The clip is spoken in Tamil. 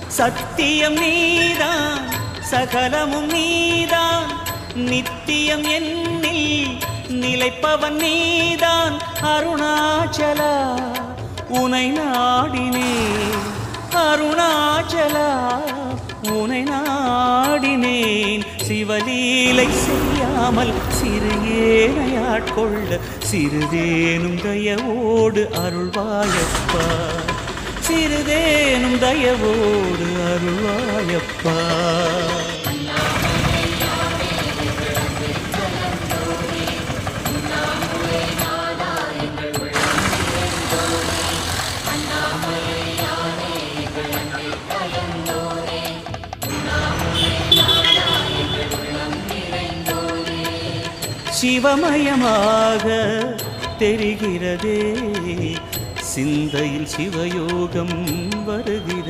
சத்தியம் நீதான் சகலமும் நீதான் நித்தியம் என்னில் நிலைப்பவன் நீதான் அருணாச்சலா உனை நாடினே அருணாச்சலா உனை நாடினேன் சிவலீலை செய்யாமல் சிறு ஏனையாட்கொள்ள சிறிதேனும் தயவோடு அருள்வாயப்பா சிறிதேனும் தயவோடு அருள்வாயப்பா சிவமயமாக தெரிகிறதே சிந்தையில் சிவயோகம் வருகிறது